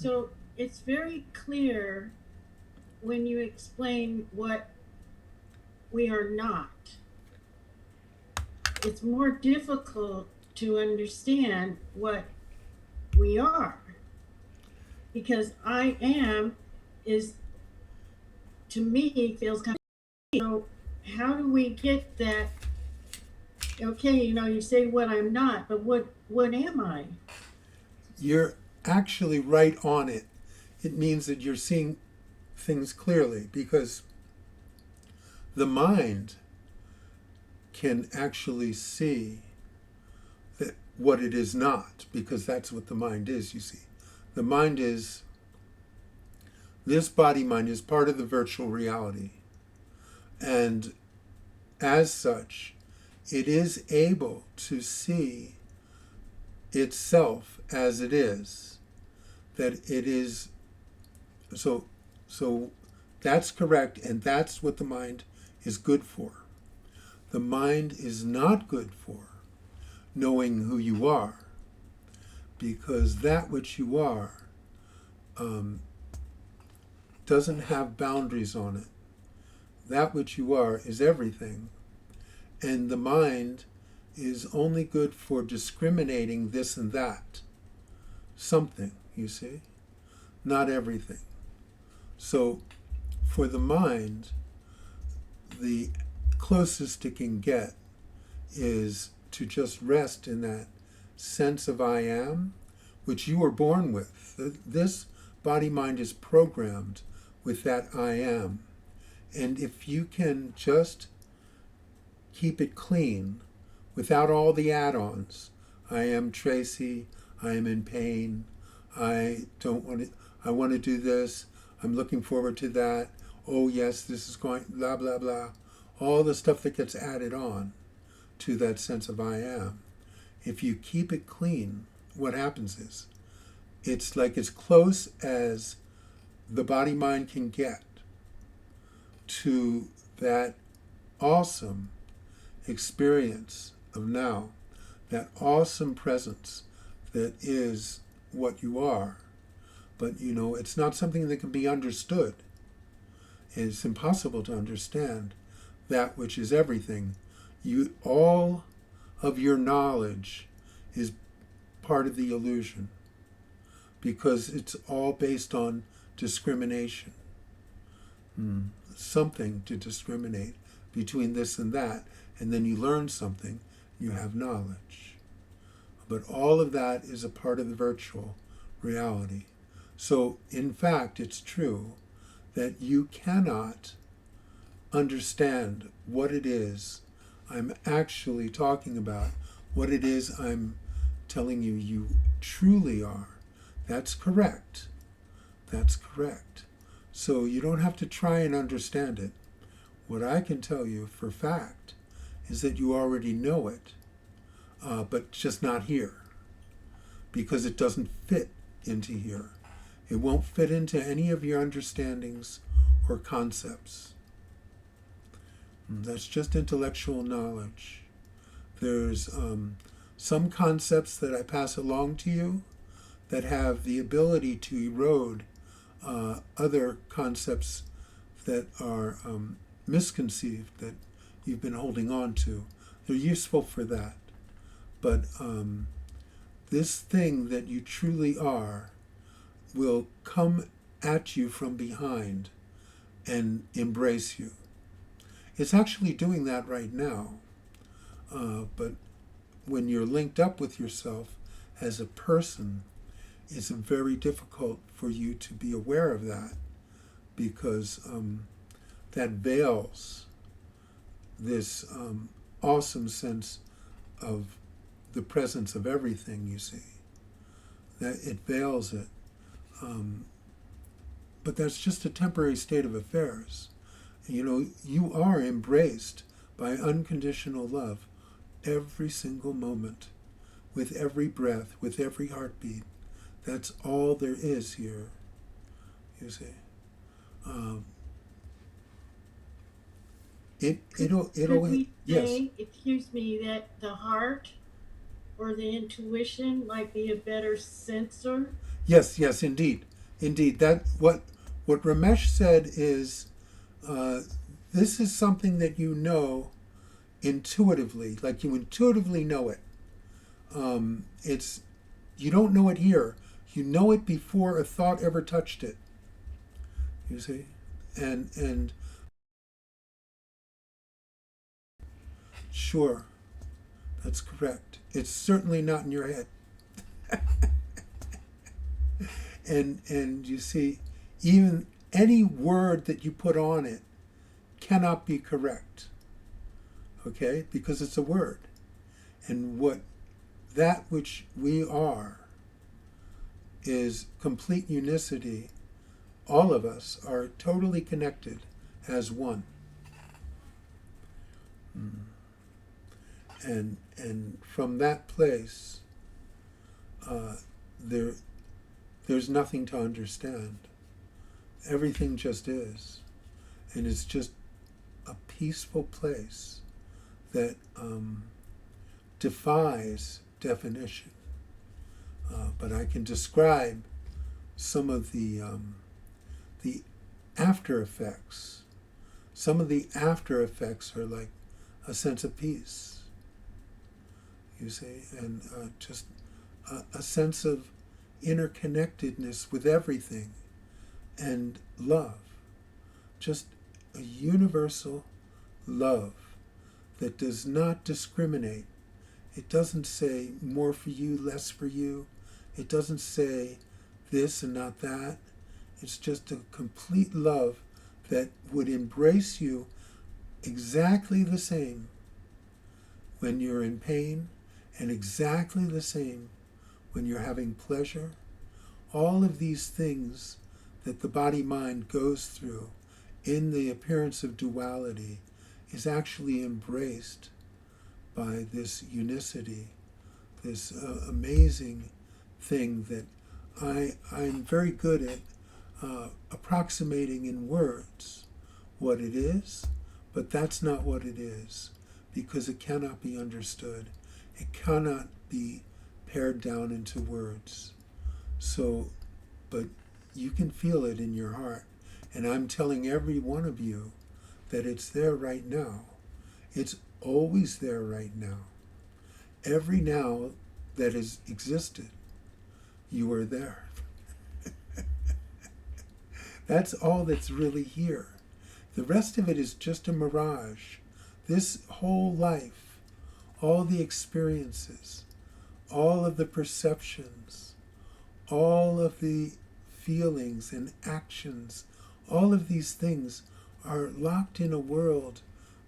So it's very clear when you explain what we are not. It's more difficult to understand what we are, because I am is, to me, feels kind of, so how do we get that? Okay, you say what I'm not, but what am I? You're actually right on it. It means that you're seeing things clearly because the mind can actually see that what it is not, because that's what the mind is, you see. The mind is, this body mind is part of the virtual reality. And as such, it is able to see itself as it is. That it is, so that's correct, and that's what the mind is good for. The mind is not good for knowing who you are, because that which you are doesn't have boundaries on it. That which you are is everything, and the mind is only good for discriminating this and that. Something, you see, not everything. So for the mind, the closest it can get is to just rest in that sense of I am, which you were born with. This body-mind is programmed with that I am. And if you can just keep it clean without all the add-ons, I am Tracy, I am in pain, I don't want to, I want to do this, I'm looking forward to that, oh yes, this is going, blah, blah, blah. All the stuff that gets added on to that sense of I am. If you keep it clean, what happens is, it's like as close as the body-mind can get to that awesome experience of now, that awesome presence that is what you are. But it's not something that can be understood. It's impossible to understand that which is everything. All of your knowledge is part of the illusion, because it's all based on discrimination. Something to discriminate between this and that, and then you learn something, you have knowledge. But all of that is a part of the virtual reality. So, in fact, it's true that you cannot understand what it is I'm actually talking about, what it is I'm telling you you truly are. That's correct. That's correct. So you don't have to try and understand it. What I can tell you for fact is that you already know it, but just not here, because it doesn't fit into here. It won't fit into any of your understandings or concepts. That's just intellectual knowledge. There's some concepts that I pass along to you that have the ability to erode other concepts that are misconceived, that you've been holding on to. They're useful for that. But this thing that you truly are will come at you from behind and embrace you. It's actually doing that right now. But when you're linked up with yourself as a person, it's very difficult for you to be aware of that, because that veils this awesome sense of the presence of everything, you see. That it veils it. But that's just a temporary state of affairs. You are embraced by unconditional love every single moment, with every breath, with every heartbeat. That's all there is here, you see. Could we Yes. say, excuse me, that the heart or the intuition might be a better sensor? Yes, indeed. Indeed, that what Ramesh said is, this is something that you know intuitively, like you intuitively know it. It's you don't know it here. You know it before a thought ever touched it. You see, and sure, that's correct. It's certainly not in your head. and you see, even any word that you put on it cannot be correct. Okay, because it's a word, and that which we are is complete unicity. All of us are totally connected as one. And from that place, there's nothing to understand. Everything just is, and it's just a peaceful place that defies definition. But I can describe some of the after effects. Some of the after effects are like a sense of peace, you see, and just a sense of interconnectedness with everything, and love, just a universal love that does not discriminate. It doesn't say more for you, less for you. It doesn't say this and not that. It's just a complete love that would embrace you exactly the same when you're in pain, and exactly the same when you're having pleasure. All of these things that the body-mind goes through in the appearance of duality is actually embraced by this unicity, this amazing thing that I'm very good at approximating in words what it is, but that's not what it is, because it cannot be understood. It cannot be pared down into words. So, but you can feel it in your heart, and I'm telling every one of you that it's there right now. It's always there right now. Every now that has existed, you are there. That's all that's really here. The rest of it is just a mirage. This whole life, all the experiences, all of the perceptions, all of the feelings and actions, all of these things are locked in a world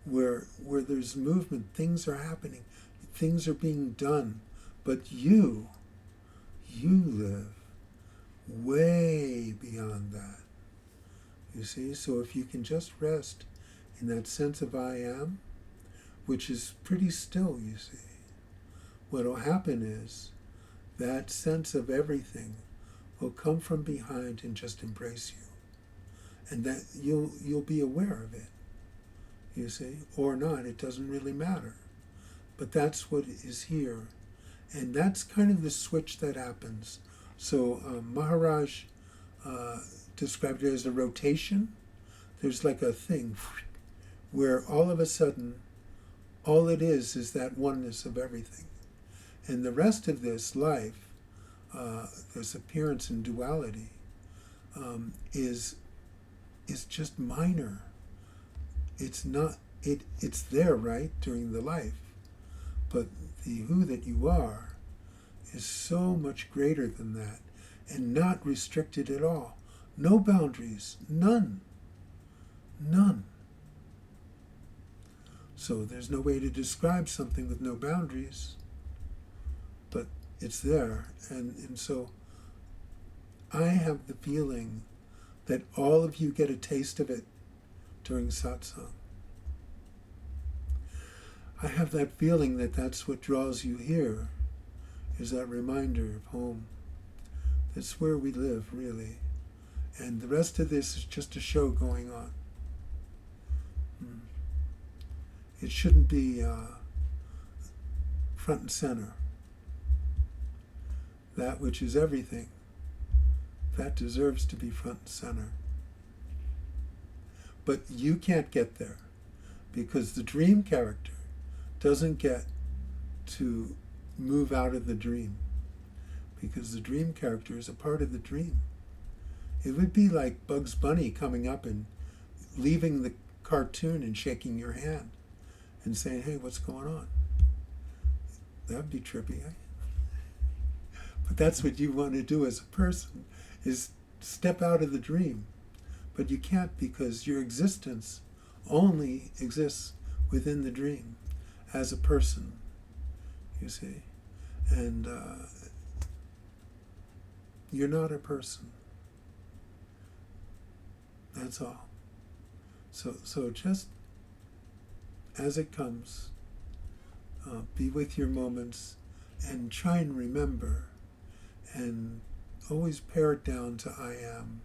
where there's movement, things are happening, things are being done, but you live way beyond that. You see, so if you can just rest in that sense of I am, which is pretty still, you see, what will happen is that sense of everything will come from behind and just embrace you. And that you'll be aware of it, you see, or not, it doesn't really matter. But that's what is here. And that's kind of the switch that happens. So Maharaj described it as a rotation. There's like a thing where all of a sudden, all it is that oneness of everything. And the rest of this life, this appearance in duality, is just minor. It's not, it's there, right, during the life. But the who that you are is so much greater than that, and not restricted at all. No boundaries, none. None. So there's no way to describe something with no boundaries, but it's there. And so I have the feeling that all of you get a taste of it during satsang. I have that feeling that that's what draws you here, is that reminder of home. That's where we live, really. And the rest of this is just a show going on. It shouldn't be front and center. That which is everything, that deserves to be front and center. But you can't get there because the dream character doesn't get to move out of the dream, because the dream character is a part of the dream. It would be like Bugs Bunny coming up and leaving the cartoon and shaking your hand and saying, "Hey, what's going on?" That'd be trippy, eh? But that's what you want to do as a person, is step out of the dream. But you can't, because your existence only exists within the dream as a person, you see. And you're not a person. That's all. So just as it comes, be with your moments and try and remember, and always pare it down to I am,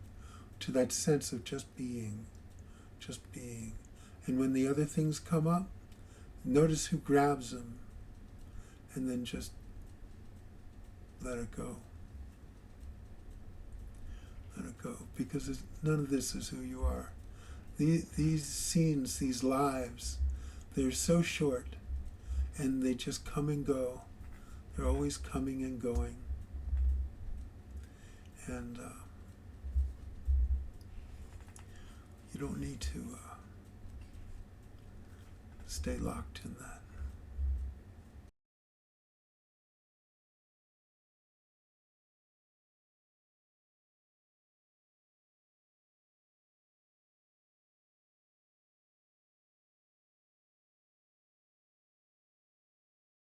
to that sense of just being, just being. And when the other things come up, notice who grabs them, and then just let it go. Let it go, because none of this is who you are. These scenes, these lives, they're so short, and they just come and go. They're always coming and going. And you don't need to stay locked in that.